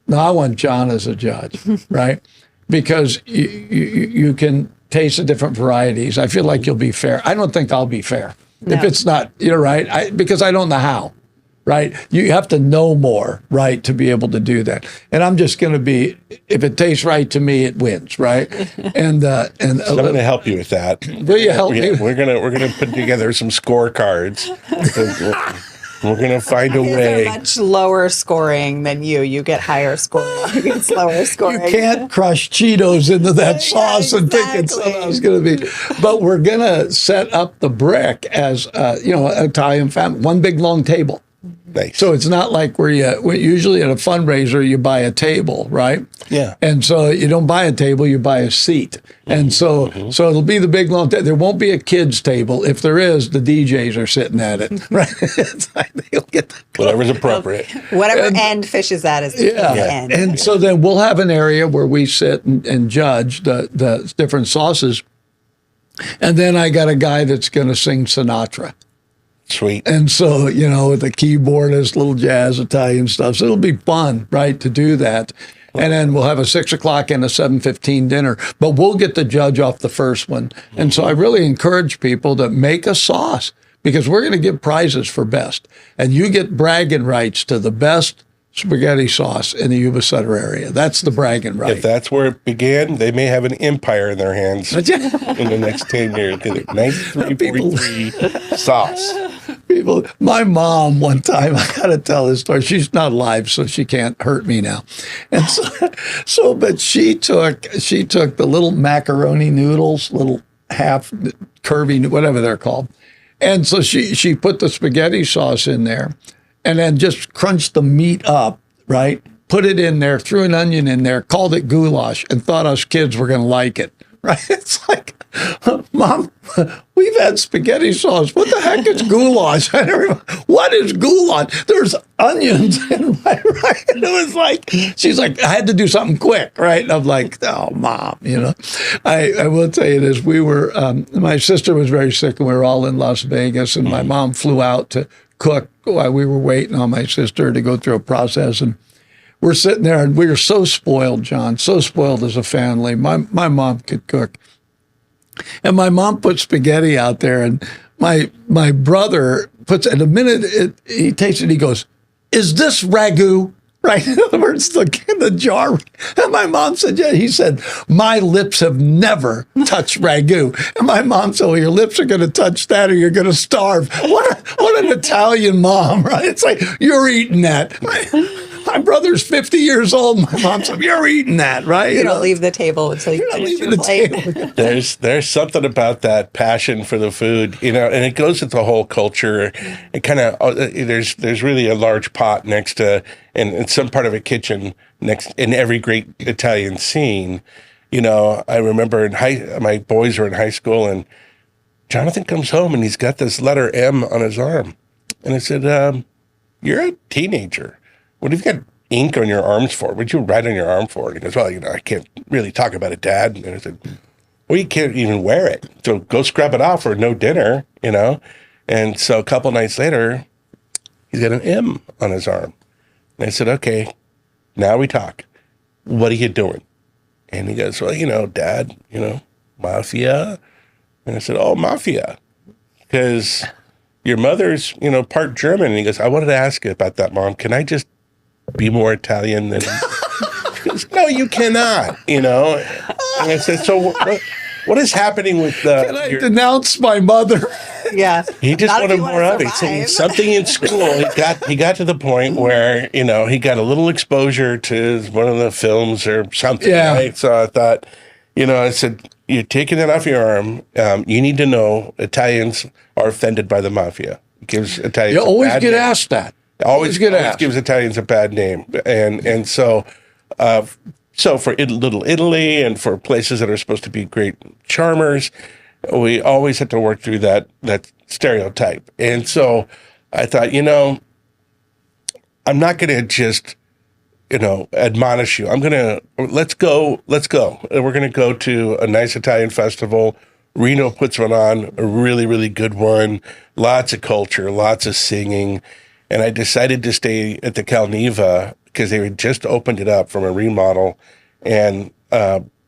no, I want John as a judge, right? Because you can taste the different varieties. I feel like you'll be fair. I don't think I'll be fair. No. If it's not, you're right, because I don't know how. Right? You have to know more, right, to be able to do that. And I'm just going to be, if it tastes right to me, it wins, right? And so I'm going to help you with that. Will you help me? We're gonna put together some scorecards. We're going to find a way. Much lower scoring than you. You get higher scoring. You get slower scoring. You can't crush Cheetos into that sauce and think it's somehow it's going to be. But we're going to set up the brick as, Italian family, one big long table. Nice. So it's not like we usually at a fundraiser, you buy a table, right? Yeah. And so you don't buy a table, you buy a seat. And so it'll be the big long table. There won't be a kid's table. If there is, the DJs are sitting at it, right? It's like they'll get whatever's appropriate. Whatever end Fish is at is the end. And so then we'll have an area where we sit and judge the different sauces. And then I got a guy that's going to sing Sinatra. Sweet. And so, with the keyboardist, little jazz, Italian stuff. So it'll be fun, right, to do that. And then we'll have a 6 o'clock and a 7:15 dinner. But we'll get the judge off the first one. And so I really encourage people to make a sauce, because we're going to give prizes for best. And you get bragging rights to the best spaghetti sauce in the Yuba Sutter area. That's the bragging right. If that's where it began, they may have an empire in their hands in the next 10 years. 9343 sauce. My mom one time, I got to tell this story. She's not alive, so she can't hurt me now. And but she took the little macaroni noodles, little half curvy, whatever they're called. And so she put the spaghetti sauce in there, and then just crunched the meat up, right? Put it in there, threw an onion in there, called it goulash, and thought us kids were going to like it, right? It's like, Mom, we've had spaghetti sauce. What the heck is goulash? What is goulash? There's onions in my, right? And it was like, she's like, I had to do something quick, right? And I'm like, oh, Mom, I will tell you this. We were, my sister was very sick, and we were all in Las Vegas, and my mom flew out to cook while we were waiting on my sister to go through a process. And we're sitting there, and we were so spoiled, John, so spoiled as a family. My mom could cook. And my mom put spaghetti out there, and my brother puts, and the minute he tastes it, he goes, "Is this ragu?" Right? In other words, the jar. And my mom said, yeah. He said, "My lips have never touched ragu." And my mom said, "Well, your lips are going to touch that, or you're going to starve." What an Italian mom, right? It's like, you're eating that. My brother's 50 years old. My mom said, "You're eating that, right?" You don't leave the table until you finish your plate. There's something about that passion for the food, and it goes with the whole culture. It kind of there's really a large pot next to, and some part of a kitchen next in every great Italian scene. I remember my boys were in high school, and Jonathan comes home and he's got this letter M on his arm, and I said, "You're a teenager. What have you got ink on your arms for? What'd you write on your arm for?" And he goes, "Well, I can't really talk about it, Dad." And I said, "Well, you can't even wear it. So go scrub it off for no dinner, And so a couple nights later, he's got an M on his arm. And I said, "Okay, now we talk. What are you doing?" And he goes, "Well, Dad, mafia." And I said, "Oh, mafia. Because your mother's, part German." And he goes, "I wanted to ask you about that, Mom. Can I just be more Italian than..." He goes, "No, you cannot, And I said, "So what is happening with Can I denounce my mother?" Yeah. He just wanted more of it. So something in school, he got to the point where, he got a little exposure to one of the films or something, right? So I thought, I said, "You're taking it off your arm. You need to know Italians are offended by the mafia." It gives Italians You always get name. asked that. Always gives Italians a bad name. And so for Little Italy and for places that are supposed to be great charmers, we always have to work through that stereotype. And so I thought, I'm not going to just, admonish you. Let's go. We're going to go to a nice Italian festival. Reno puts one on, a really, really good one. Lots of culture, lots of singing. And I decided to stay at the Calneva because they had just opened it up from a remodel. And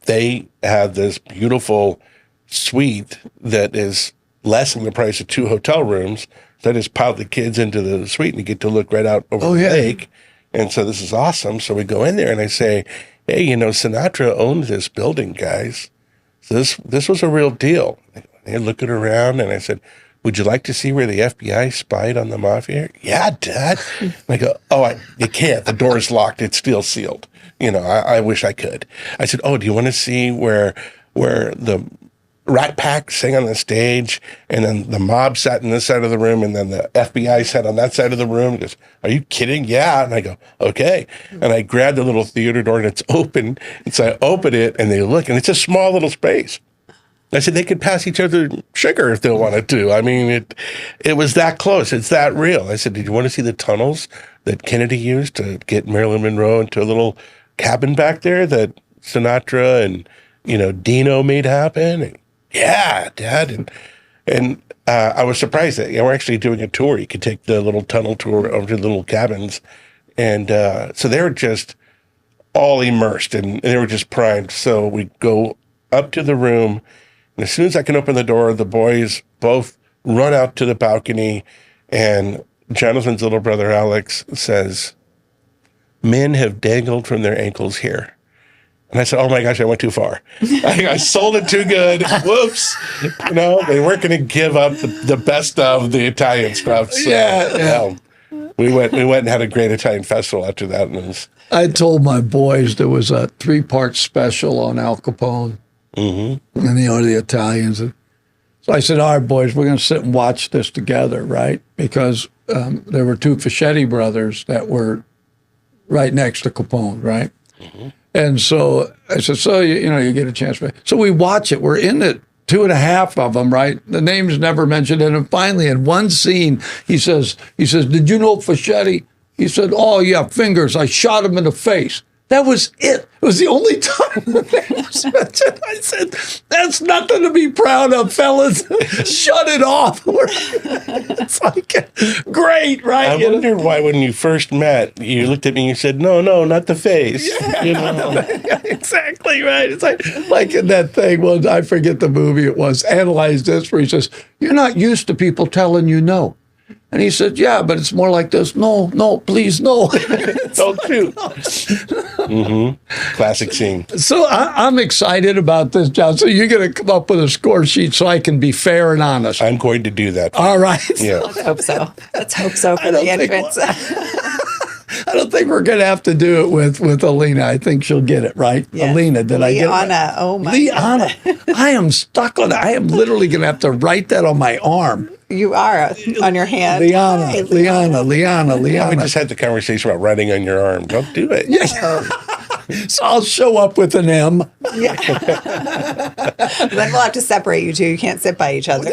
they have this beautiful suite that is less than the price of 2 hotel rooms. So I just piled the kids into the suite and you get to look right out over the lake. And so this is awesome. So we go in there and I say, "Hey, Sinatra owned this building, guys. So this was a real deal." They're looking around and I said, "Would you like to see where the FBI spied on the mafia?" "Yeah, Dad." And I go, "Oh, you can't. The door's locked. It's still sealed. I wish I could." I said, "Oh, do you want to see where the Rat Pack sang on the stage and then the mob sat in this side of the room and then the FBI sat on that side of the room?" He goes, "Are you kidding?" "Yeah." And I go, "Okay." And I grabbed the little theater door and it's open. And so I open it and they look and it's a small little space. I said, they could pass each other sugar if they wanted to. I mean, it was that close. It's that real. I said, "Did you want to see the tunnels that Kennedy used to get Marilyn Monroe into a little cabin back there that Sinatra and, Dino made happen?" And, "Yeah, Dad." And I was surprised that we're actually doing a tour. You could take the little tunnel tour over to the little cabins. And so they were just all immersed and they were just primed. So we go up to the room. And as soon as I can open the door, the boys both run out to the balcony. And Jonathan's little brother, Alex, says, "Men have dangled from their ankles here." And I said, "Oh my gosh, I went too far. I sold it too good. Whoops." They weren't going to give up the best of the Italian stuff. So, we went and had a great Italian festival after that. And I told my boys there was a 3-part special on Al Capone and the Italians. So I said, "All right, boys, we're going to sit and watch this together, right?" Because there were 2 Fischetti brothers that were right next to Capone, right? And so I said, "So, you get a chance." So we watch it. We're in it, 2.5 of them, right? The name's never mentioned. And finally, in one scene, he says, "Did you know Fischetti?" He said, "Oh, yeah, fingers. I shot him in the face." That was it. It was the only time the name was mentioned. I said, "That's nothing to be proud of, fellas. Shut it off." It's like, great, right? I wonder why when you first met, you looked at me and you said, "No, not the face." Yeah, exactly right. It's like in that thing, well, I forget the movie it was, Analyze This, where he says, "You're not used to people telling you no." And he said, "Yeah, but it's more like this. No, please, no." Don't shoot. Classic scene. So I'm excited about this, John. So you're going to come up with a score sheet so I can be fair and honest. I'm going to do that. All right. Yeah. Let's hope so. Let's hope so for the entrance. I don't think we're going to have to do it with Alina. I think she'll get it, right? Yes. Alina, did I get it? Liana, oh my Liana. God. I am stuck on it. I am literally going to have to write that on my arm. You are on your hand. Liana. We just had the conversation about writing on your arm. Don't do it. Yeah. So I'll show up with an M. Yeah. Then we'll have to separate you two. You can't sit by each other.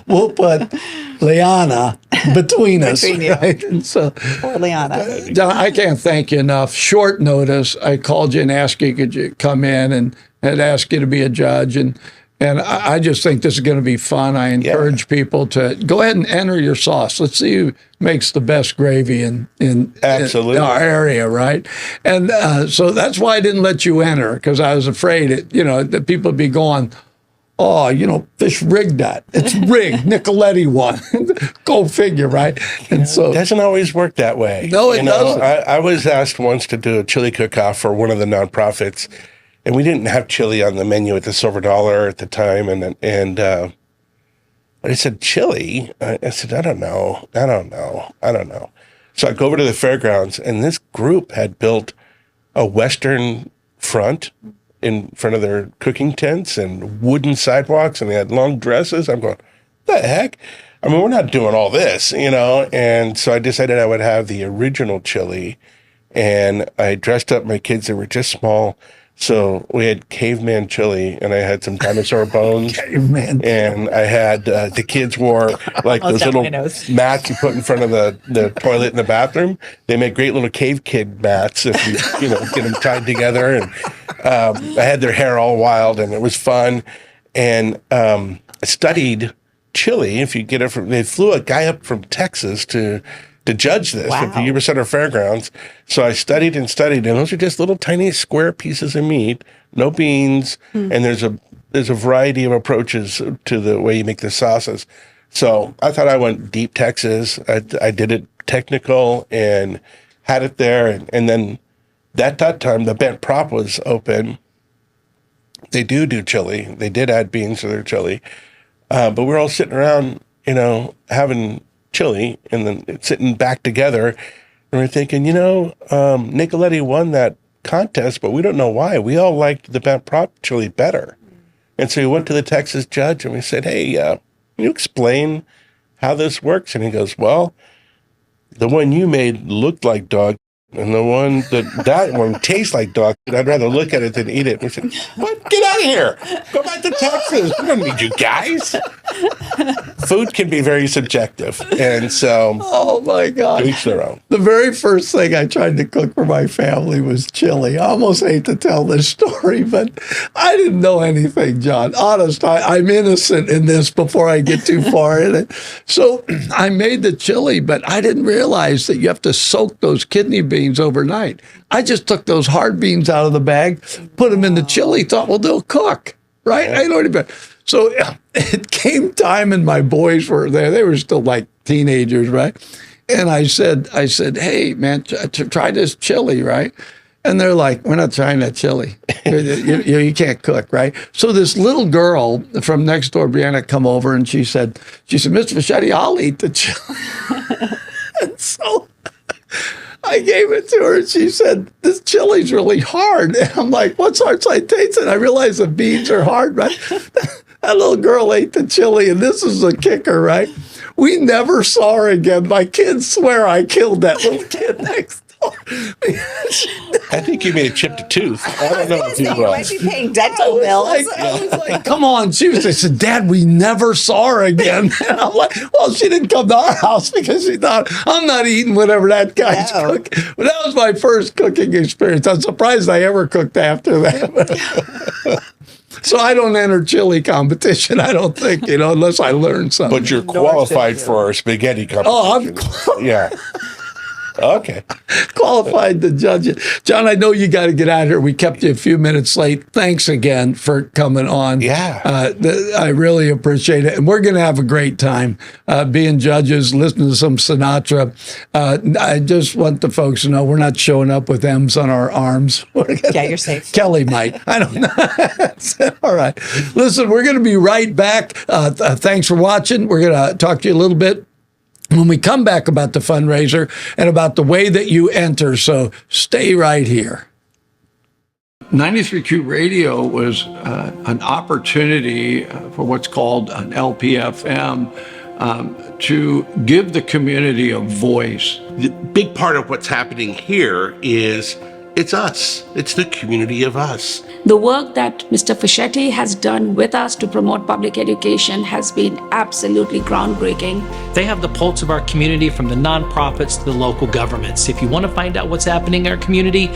We'll put Liana between us. Between you. Right? And so, Poor Liana. John, I can't thank you enough. Short notice, I called you and asked you, could you come in and had asked you to be a judge. And I just think this is going to be fun. I encourage people to go ahead and enter your sauce. Let's see who makes the best gravy in Absolutely. our area, right? And so that's why I didn't let you enter, because I was afraid that people would be going, "Oh, Fish rigged that. It's rigged. Nicoletti won." Go figure, right? And so it doesn't always work that way. No, it doesn't. I was asked once to do a chili cook-off for one of the nonprofits, and we didn't have chili on the menu at the Silver Dollar at the time. And I said, "Chili?" I said, I don't know. So I go over to the fairgrounds, and this group had built a Western front in front of their cooking tents and wooden sidewalks, and they had long dresses. I'm going, "The heck?" I mean, we're not doing all this, And so I decided I would have the original chili, and I dressed up my kids. They were just small. So we had caveman chili, and I had some dinosaur bones. Caveman. And I had, the kids wore like those little mats you put in front of the toilet in the bathroom. They make great little cave kid mats if you get them tied together. And I had their hair all wild, and it was fun. And I studied chili. If you get it they flew a guy up from Texas to judge this at the Yuba Center Fairgrounds. So I studied, and those are just little tiny square pieces of meat, no beans, and there's a variety of approaches to the way you make the sauces. So I thought I went deep Texas. I did it technical and had it there, and then at that time the Bent Prop was open. They do chili. They did add beans to their chili, but we're all sitting around, having chili, and then sitting back together, and we're thinking, Nicoletti won that contest, but we don't know why. We all liked the Bent Prop chili better. And so we went to the Texas judge and we said, "Hey, can you explain how this works?" And he goes, "Well, the one you made looked like dog And the one that one tastes like dog food. I'd rather look at it than eat it. We said, "What? Get out of here! Go back to Texas. We don't need you guys." Food can be very subjective, and so Oh my God! to each their own. The very first thing I tried to cook for my family was chili. I almost hate to tell this story, but I didn't know anything, John. Honest, I'm innocent in this before I get too far in it. So I made the chili, but I didn't realize that you have to soak those kidney beans overnight. I just took those hard beans out of the bag, put them in the chili, thought, well, they'll cook, right? I know anything. So it came time, and my boys were there. They were still like teenagers, right? And I said, hey, man, try this chili, right? And they're like, we're not trying that chili. You can't cook, right? So this little girl from next door, Brianna, come over, and she said, Mr. Fischetti, I'll eat the chili. And so I gave it to her, and she said, this chili's really hard. And I'm like, what's hard? So I tasted it. I realized the beans are hard, right? That little girl ate the chili, and this is the kicker, right? We never saw her again. My kids swear I killed that little kid next door. I think you may have chipped a tooth. I don't know if you You might be paying dental bills. I was like, come on. They said, Dad, we never saw her again. And I'm like, well, she didn't come to our house because she thought, I'm not eating whatever that guy's cooking. But that was my first cooking experience. I'm surprised I ever cooked after that. So I don't enter chili competition, I don't think, unless I learn something. But you're qualified for our spaghetti competition. Oh, I'm yeah. Okay. qualified to judge it. John, I know you got to get out of here. We kept you a few minutes late. Thanks again for coming on. Yeah. I really appreciate it. And we're going to have a great time being judges, listening to some Sinatra. I just want the folks to know we're not showing up with M's on our arms. Yeah, you're safe. Kelly might. I don't know. All right. Listen, we're going to be right back. Thanks for watching. We're going to talk to you a little bit when we come back about the fundraiser and about the way that you enter. So stay right here. 93Q Radio was an opportunity for what's called an LPFM to give the community a voice. The big part of what's happening here is it's us. It's the community of us. The work that Mr. Fischetti has done with us to promote public education has been absolutely groundbreaking. They have the pulse of our community from the nonprofits to the local governments. If you want to find out what's happening in our community,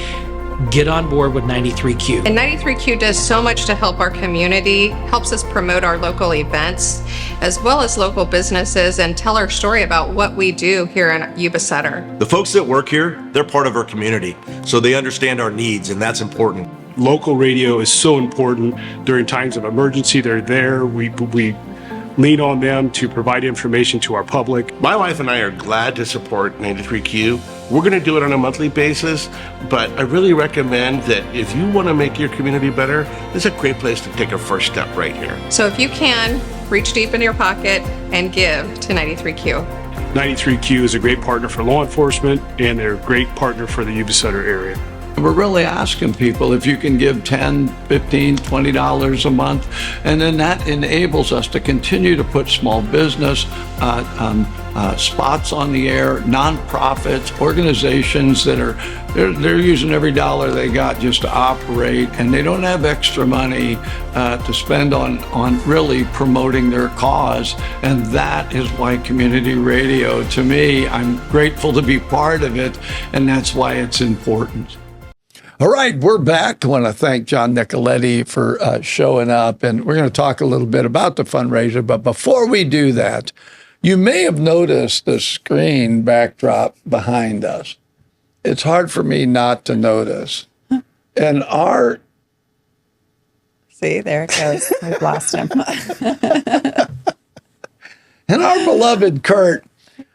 get on board with 93Q. And 93Q does so much to help our community, helps us promote our local events, as well as local businesses, and tell our story about what we do here in Yuba Sutter. The folks that work here, they're part of our community, so they understand our needs, and that's important. Local radio is so important during times of emergency. They're there. We lean on them to provide information to our public. My wife and I are glad to support 93Q. We're going to do it on a monthly basis, but I really recommend that if you want to make your community better, this is a great place to take a first step right here. So if you can, reach deep in your pocket and give to 93Q. 93Q is a great partner for law enforcement, and they're a great partner for the Yuba Sutter area. We're really asking people if you can give $10, $15, $20 a month, and then that enables us to continue to put small business spots on the air, nonprofits, organizations that are they're using every dollar they got just to operate, and they don't have extra money to spend on really promoting their cause. And that is why community radio, to me, I'm grateful to be part of it, and that's why it's important. All right, we're back. I want to thank John Nicoletti for showing up, and we're going to talk a little bit about the fundraiser. But before we do that, you may have noticed the screen backdrop behind us. It's hard for me not to notice. And our... See, there it goes. We've lost him. And our beloved Kurt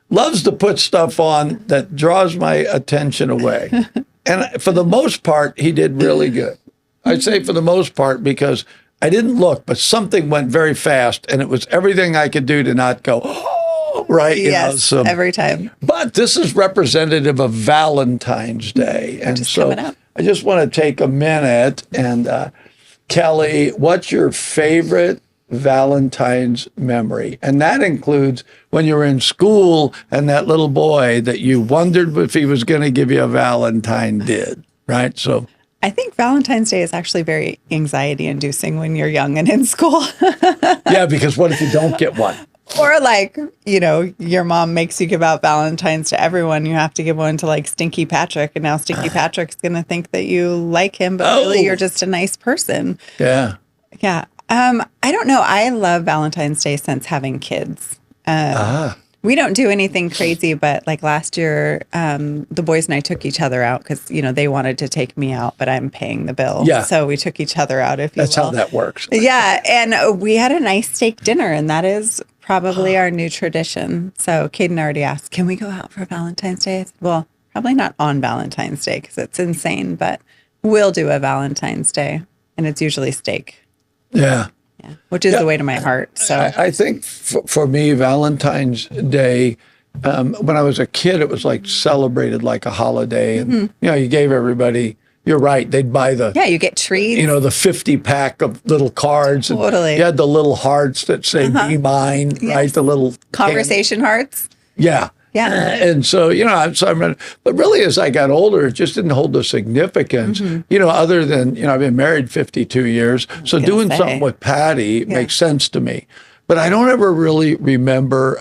loves to put stuff on that draws my attention away. And for the most part, he did really good. I'd say for the most part, because I didn't look, but something went very fast, and it was everything I could do to not go, oh, right? Yes, every time. But this is representative of Valentine's Day. And so I just want to take a minute and, Kelly, what's your favorite Valentine's memory? And that includes when you were in school and that little boy that you wondered if he was going to give you a Valentine did, right? So I think Valentine's Day is actually very anxiety inducing when you're young and in school. yeah, because what if you don't get one? Or like, your mom makes you give out Valentines to everyone. You have to give one to like Stinky Patrick. And now Stinky Patrick's going to think that you like him, but really you're just a nice person. Yeah. Yeah. I don't know. I love Valentine's Day since having kids. We don't do anything crazy, but like last year, the boys and I took each other out because, they wanted to take me out, but I'm paying the bill. Yeah. So we took each other out, if you will. That's how that works. Yeah. And we had a nice steak dinner, and that is probably our new tradition. So Caden already asked, can we go out for Valentine's Day? Well, probably not on Valentine's Day because it's insane, but we'll do a Valentine's Day, and it's usually steak. Yeah. Yeah, which is the way to my heart. So I think for me, Valentine's Day, when I was a kid, it was like celebrated like a holiday. And, you gave everybody, you're right, they'd buy you get treats. the 50 pack of little cards. Totally. And you had the little hearts that say, be mine, right? The little conversation hearts. Yeah. Yeah. And so, but really as I got older, it just didn't hold the significance, other than, I've been married 52 years. So doing something with Patty makes sense to me. But I don't ever really remember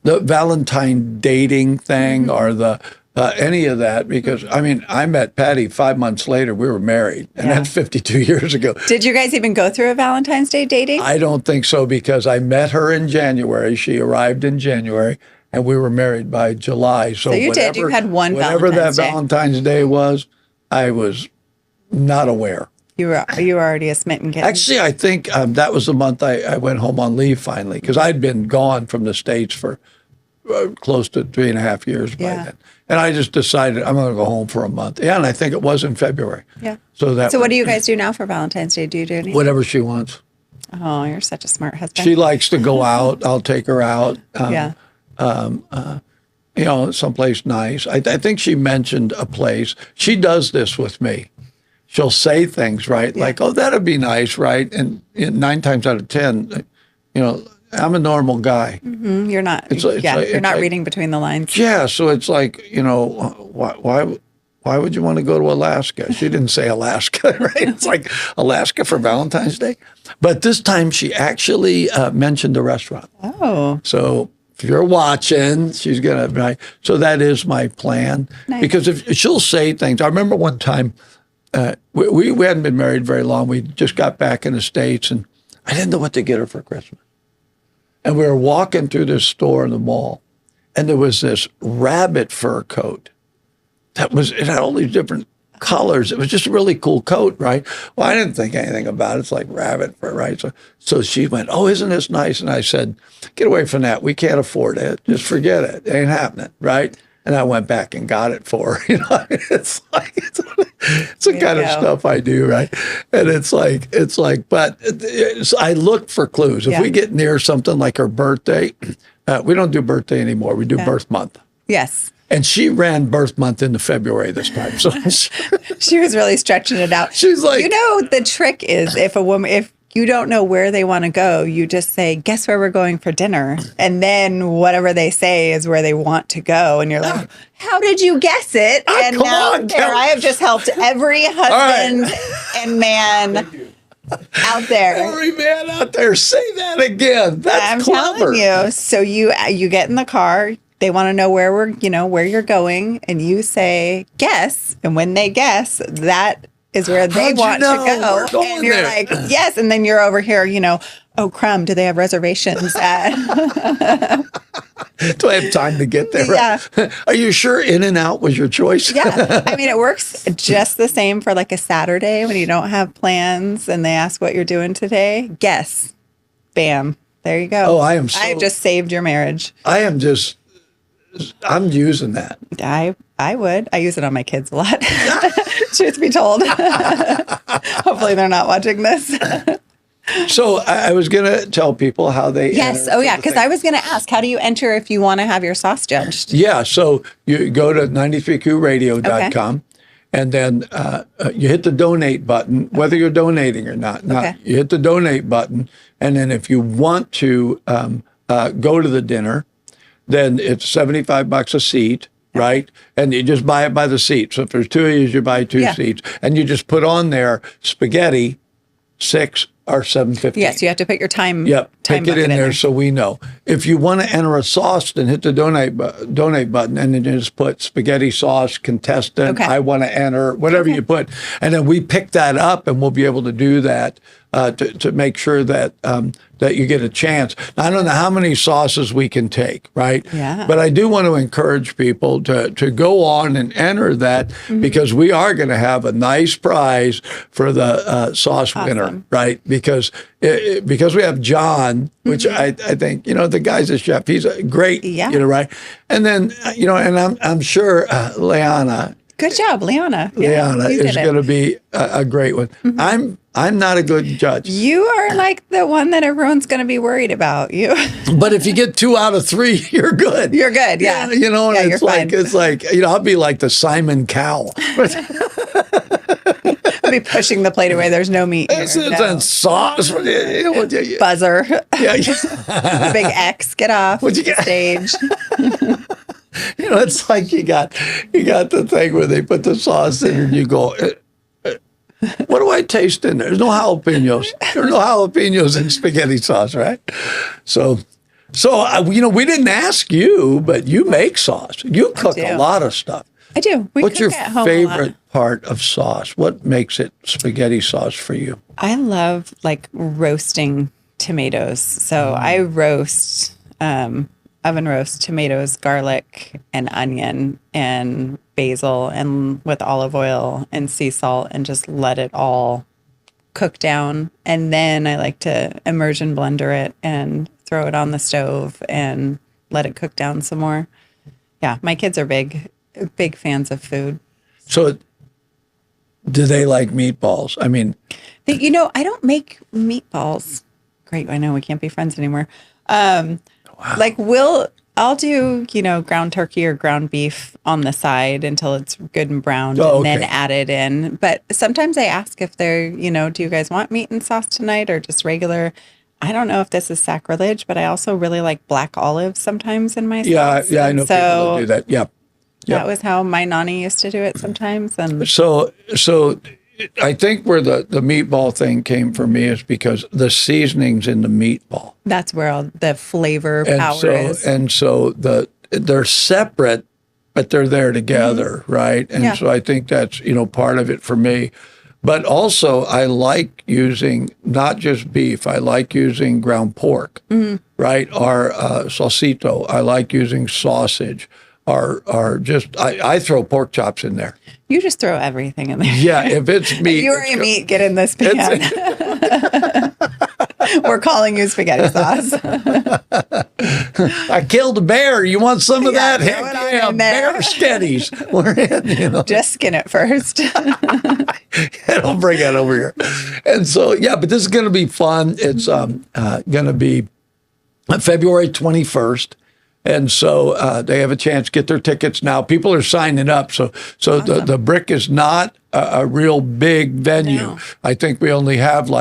the Valentine dating thing or the any of that, because I met Patty 5 months later. We were married, and that's 52 years ago. Did you guys even go through a Valentine's Day dating? I don't think so, because I met her in January. She arrived in January, and we were married by July. So you did. You had one whatever Valentine's that Day. Valentine's Day was, I was not aware. You were already a smitten kid. Actually, I think that was the month I went home on leave finally, because I'd been gone from the States for close to 3.5 years by then. And I just decided I'm going to go home for a month. Yeah, and I think it was in February. Yeah. So what do you guys do now for Valentine's Day? Do you do anything? Whatever she wants. Oh, you're such a smart husband. She likes to go out. I'll take her out. Someplace nice. I think she mentioned a place. She does this with me. She'll say things, right? Like, oh, that'd be nice, right? And 9 times out of 10, I'm a normal guy. Mm-hmm. You're not. You're not reading between the lines. Yeah, so it's like, why would you want to go to Alaska? She didn't say Alaska, right? It's like Alaska for Valentine's Day. But this time she actually mentioned a restaurant. Oh. So if you're watching, she's going to, right? So that is my plan. Nice. Because if she'll say things. I remember one time, we hadn't been married very long. We just got back in the States, and I didn't know what to get her for Christmas. And we were walking through this store in the mall, and there was this rabbit fur coat it had all these different colors. It was just a really cool coat, right? Well, I didn't think anything about it. It's like rabbit fur, right? So she went, oh, isn't this nice? And I said, get away from that. We can't afford it. Just forget it. It ain't happening, right? And I went back and got it for her. It's the kind of stuff I do, right? And it's like, but I look for clues. If we get near something like her birthday, we don't do birthday anymore. We do birth month. Yes. And she ran birth month into February this time. So she was really stretching it out. She's like, the trick is if you don't know where they want to go, you just say, guess where we're going for dinner? And then whatever they say is where they want to go. And you're like, how did you guess it? And now I have just helped every husband and man out there. Every man out there, say that again. That's clever. Telling you. So you get in the car. They want to know where where you're going, and you say, guess. And when they guess, that is where they want to go. And you're like, yes. And then you're over here, oh, crumb, do they have reservations at? Do I have time to get there? Yeah. Are you sure In-N-Out was your choice? Yeah. It works just the same for like a Saturday when you don't have plans and they ask what you're doing today. Guess. Bam. There you go. Oh, I have just saved your marriage. I'm using that. I would. I use it on my kids a lot. Truth be told. Hopefully they're not watching this. So I was going to tell people how they Yes. Oh, yeah. Because I was going to ask, how do you enter if you want to have your sauce judged? Yeah. So you go to 93qradio.com And then you hit the donate button, whether you're donating or not. Okay. You hit the donate button, and then if you want to go to the dinner, then it's $75 a seat, right? And you just buy it by the seat. So if there's 2 of you buy 2 seats, and you just put on there spaghetti, $6 or $7.50. Yes, you have to put your time. Yep, time take it in bucket there so we know. If you want to enter a sauce, then hit the donate button, and then just put spaghetti sauce contestant. Okay. I want to enter whatever you put, and then we pick that up, and we'll be able to do that to make sure that that you get a chance. Now, I don't know how many sauces we can take, right? Yeah. But I do want to encourage people to go on and enter that because we are going to have a nice prize for the sauce winner, right? Because we have John, which I think, the guy's a chef. He's a great, right? And then, and I'm sure Leanna. Good job, Leanna. Leanna is going to be a great one. I'm not a good judge. You are like the one that everyone's going to be worried about. You. But if you get 2 out of 3, you're good. You're good. Yeah. And it's like I'll be like the Simon Cowell. I'll be pushing the plate away. There's no meat here. It's sauce. Buzzer. Yeah. The big X. Get off the stage. It's like you got the thing where they put the sauce in and you go, what do I taste in there? There's no jalapenos. There's no jalapenos in spaghetti sauce, right? So we didn't ask you, but you make sauce. You cook a lot of stuff. I do. What's your favorite part of sauce? What makes it spaghetti sauce for you? I love roasting tomatoes. So I roast, oven roast tomatoes, garlic, and onion, and basil, and with olive oil and sea salt, and just let it all cook down. And then I like to immersion blender it and throw it on the stove and let it cook down some more. Yeah, my kids are big fans of food. So do they like meatballs? I mean, I don't make meatballs. Great. I know we can't be friends anymore. Wow. I'll do, ground turkey or ground beef on the side until it's good and browned and then add it in. But sometimes I ask if they're, do you guys want meat and sauce tonight or just regular? I don't know if this is sacrilege, but I also really like black olives sometimes in my sauce. Yeah, I know people that do that. Yeah. That was how my nanny used to do it sometimes. And so I think where the meatball thing came for me is because the seasoning's in the meatball. That's where all the flavor power is. And so they're separate, but they're there together, right? And so I think that's, part of it for me. But also I like using not just beef, I like using ground pork, right? Or salsito. I like using sausage. I throw pork chops in there. You just throw everything in there. Yeah, if it's meat. If you are meat, get in this pan. We're calling you spaghetti sauce. I killed a bear. You want some of that? Heck yeah, bear sketties. We're in, Just skin it first. Don't bring that over here. And so, but this is going to be fun. It's going to be February 21st. And so they have a chance to get their tickets now. People are signing up. So awesome. the Brick is not a real big venue. No. I think we only have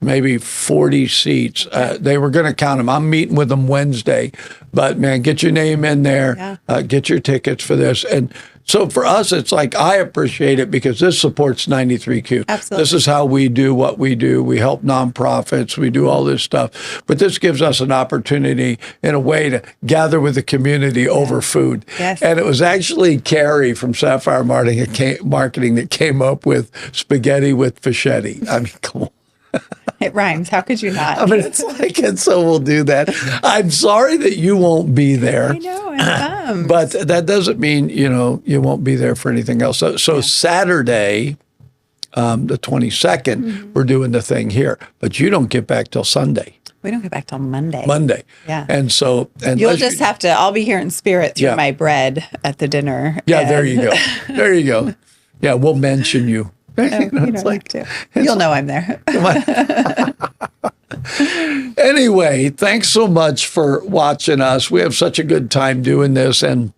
maybe 40 seats. They were going to count them. I'm meeting with them Wednesday. But, man, get your name in there. Yeah. Get your tickets for this. And so for us, it's I appreciate it because this supports 93Q. Absolutely. This is how we do what we do. We help nonprofits. We do all this stuff. But this gives us an opportunity in a way to gather with the community over food. Yes. And it was actually Carrie from Sapphire Marketing that came up with spaghetti with fischetti. I mean, come on. It rhymes. How could you not? I mean, and so we'll do that. I'm sorry that you won't be there. I know, I'm but that doesn't mean, you won't be there for anything else. So Saturday, the 22nd, we're doing the thing here. But you don't get back till Sunday. We don't get back till Monday. Yeah. And so... You'll just have to... I'll be here in spirit through my bread at the dinner. Yeah, there you go. There you go. Yeah, we'll mention you. No, you don't have to. You'll know I'm there. Anyway, thanks so much for watching us. We have such a good time doing this, and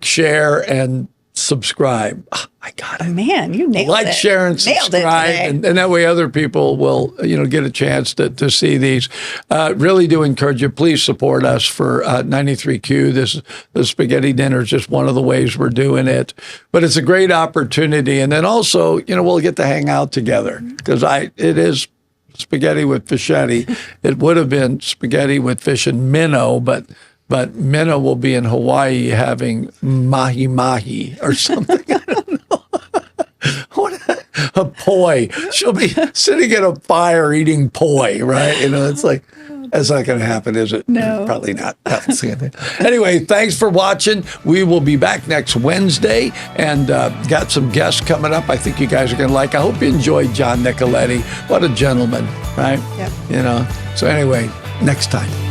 share, and subscribe. Oh, I got it. Man, you nailed Like, it. share, and Nailed it subscribe, today. and that way other people will, get a chance to see these. Really do encourage you. Please support us for 93Q. The Spaghetti Dinner is just one of the ways we're doing it, but it's a great opportunity. And then also, we'll get to hang out together because it is Spaghetti with Fischetti. It would have been Spaghetti with Fish and Minnow, but Minnow will be in Hawaii having mahi-mahi or something. I don't know. What a poi. She'll be sitting at a fire eating poi, right? It's like, that's not going to happen, is it? No. Probably not. Anyway, thanks for watching. We will be back next Wednesday and got some guests coming up I think you guys are going to like. I hope you enjoyed John Nicoletti. What a gentleman, right? Yep. So anyway, next time.